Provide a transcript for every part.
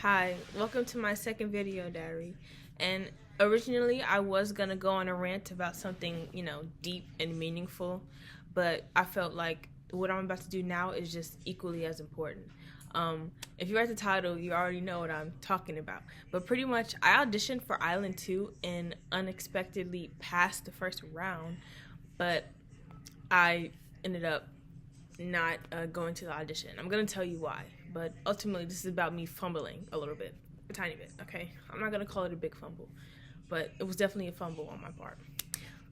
Hi, welcome to my second video diary. And originally I was gonna go on a rant about something, deep and meaningful, but I felt like what I'm about to do now is just equally as important. If you read the title, you already know what I'm talking about. But pretty much, I auditioned for Island 2 and unexpectedly passed the first round, but I ended up not going to the audition. I'm gonna tell you why, but ultimately this is about me fumbling a little bit, a tiny bit. Okay, I'm not gonna call it a big fumble, but it was definitely a fumble on my part.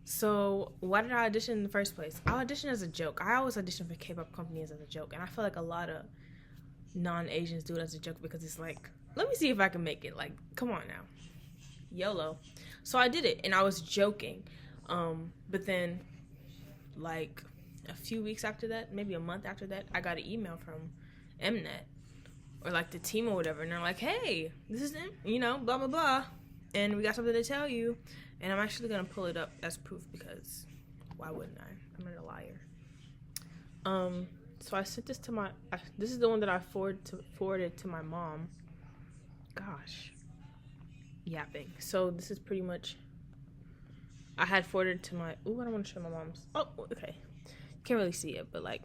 So why did I audition in the first place? I auditioned as a joke. I always audition for K-pop companies as a joke, and I feel like a lot of non-Asians do it as a joke because it's like, let me see if I can make it. Like, come on now, YOLO. So I did it, and I was joking, but then like a few weeks after that, maybe a month after that, I got an email from Mnet or like the team or whatever, and they're like, "Hey, this is blah blah blah, and we got something to tell you." And I'm actually gonna pull it up as proof because why wouldn't I? I'm not a liar. So I sent this to this is the one that I forwarded to my mom. Gosh, yapping. So this is pretty much. I had forwarded to my. Ooh, I don't want to show my mom's. Oh, okay. Can't really see it, but like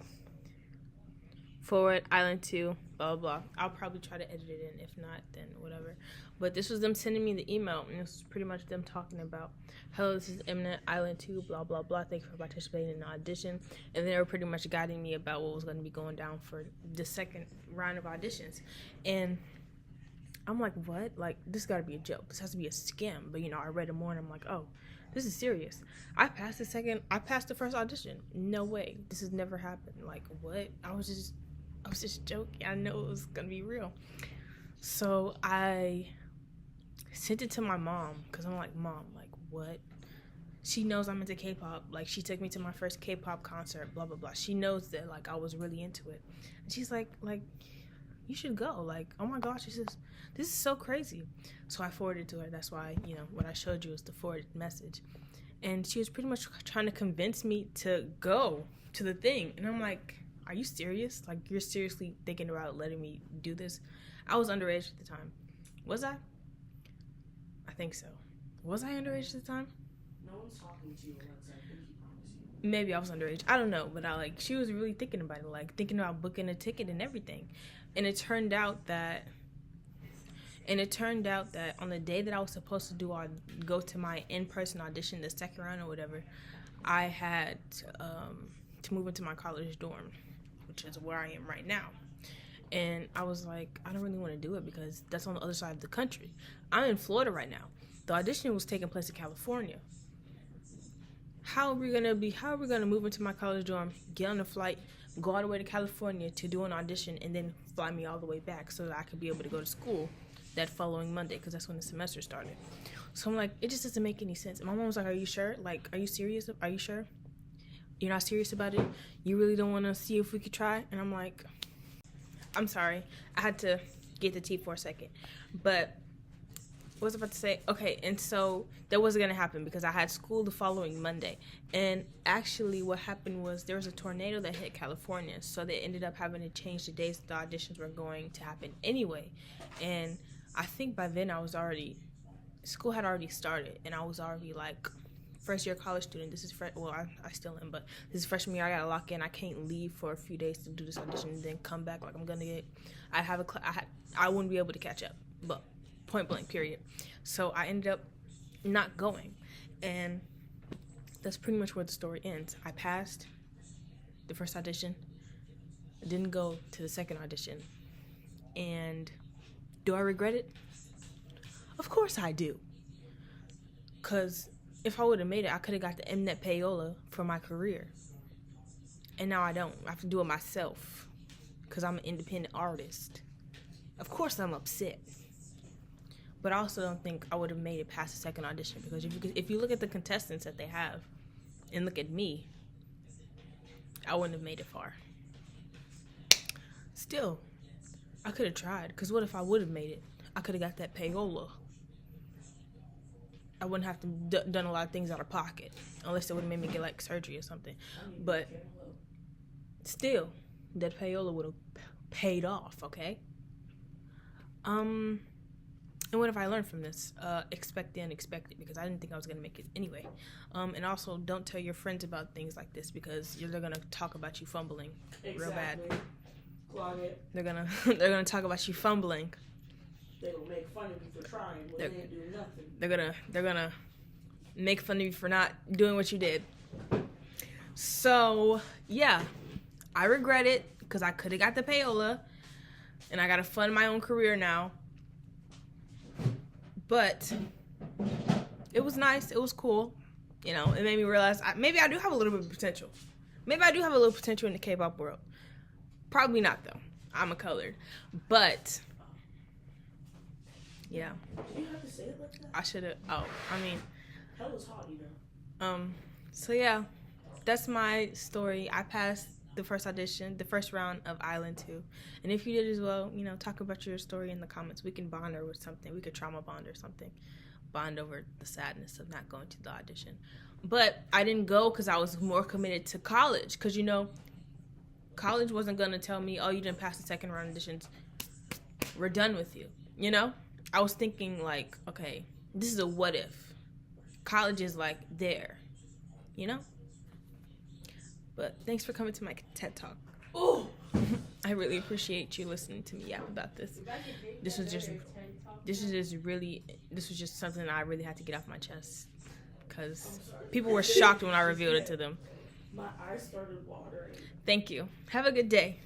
forward Island 2 blah blah blah. I'll probably try to edit it in. If not, then whatever. But this was them sending me the email, and this was pretty much them talking about, hello, this is Mnet Island 2 blah blah blah, thank you for participating in the audition. And they were pretty much guiding me about what was going to be going down for the second round of auditions. And I'm like, what? Like, this gotta be a joke, this has to be a scam. But I read it more and I'm like, oh, this is serious. I passed the first audition. No way. This has never happened. Like, what? I was just joking. I know it was gonna be real. So I sent it to my mom because I'm like, Mom, like, what? She knows I'm into K-pop. Like, she took me to my first K-pop concert, blah blah blah. She knows that like I was really into it. And she's like you should go. Like, oh my gosh, this is so crazy. So I forwarded it to her. That's why, what I showed you is the forwarded message. And she was pretty much trying to convince me to go to the thing. And I'm like, are you serious? Like, you're seriously thinking about letting me do this? I was underage at the time. Was I? I think so. Was I underage at the time? No one's talking to you unless I think he promised you. Maybe I was underage. I don't know. But she was really thinking about it, like thinking about booking a ticket and everything. And it turned out that on the day that I was supposed to go to my in-person audition, the second round or whatever, I had to move into my college dorm, which is where I am right now. And I was like, I don't really want to do it because that's on the other side of the country. I'm in Florida right now. The audition was taking place in California. How are we gonna move into my college dorm, get on a flight, go all the way to California to do an audition, and then fly me all the way back so that I could be able to go to school that following Monday, because that's when the semester started. So I'm like, it just doesn't make any sense. And my mom was like, are you sure? Like, are you serious? Are you sure? You're not serious about it? You really don't want to see if we could try? And I'm like, I'm sorry. I had to get the tea for a second. But what was I about to say? Okay, and so that wasn't going to happen because I had school the following Monday. And actually what happened was there was a tornado that hit California, so they ended up having to change the days the auditions were going to happen anyway. And I think by then school had already started, and I was already like first year college student. This is I still am, but this is freshman year. I gotta lock in. I can't leave for a few days to do this audition and then come back. Like, I wouldn't be able to catch up, but point blank, period. So I ended up not going, and that's pretty much where the story ends. I passed the first audition, didn't go to the second audition, and do I regret it? Of course I do, because if I would have made it, I could have got the Mnet payola for my career, and now I don't. I have to do it myself because I'm an independent artist. Of course I'm upset. But I also don't think I would have made it past the second audition, because if you look at the contestants that they have and look at me, I wouldn't have made it far. Still, I could have tried, because what if I would have made it? I could have got that payola. I wouldn't have to done a lot of things out of pocket, unless it would have made me get like surgery or something. But still, that payola would have paid off, okay? And what have I learned from this? Expect the unexpected, because I didn't think I was gonna make it anyway. And also, don't tell your friends about things like this, because they're gonna talk about you fumbling real bad. Clog it. They're gonna talk about you fumbling. They will make fun of you for trying, but they didn't do nothing. They're gonna make fun of you for not doing what you did. So yeah, I regret it, because I could have got the payola, and I gotta fund my own career now. But it was nice. It was cool. You know, it made me realize maybe I do have a little bit of potential. Maybe I do have a little potential in the K-pop world. Probably not, though. I'm a colored. But, yeah. Did you have to say it like that? I should have. Oh, I mean. Hell was hot, you know. So, yeah. That's my story. I passed the first audition, the first round of Island 2. And if you did as well, you know, talk about your story in the comments. We can bond over something. We could trauma bond or something. Bond over the sadness of not going to the audition. But I didn't go because I was more committed to college. Because, you know, college wasn't going to tell me, oh, you didn't pass the second round auditions. We're done with you. You know? I was thinking, like, okay, this is a what if. College is, like, there. You know? But thanks for coming to my TED Talk. Oh, I really appreciate you listening to me yap about this. This was just something I really had to get off my chest, because people were shocked when I revealed it to them. my eyes started watering. Thank you. Have a good day.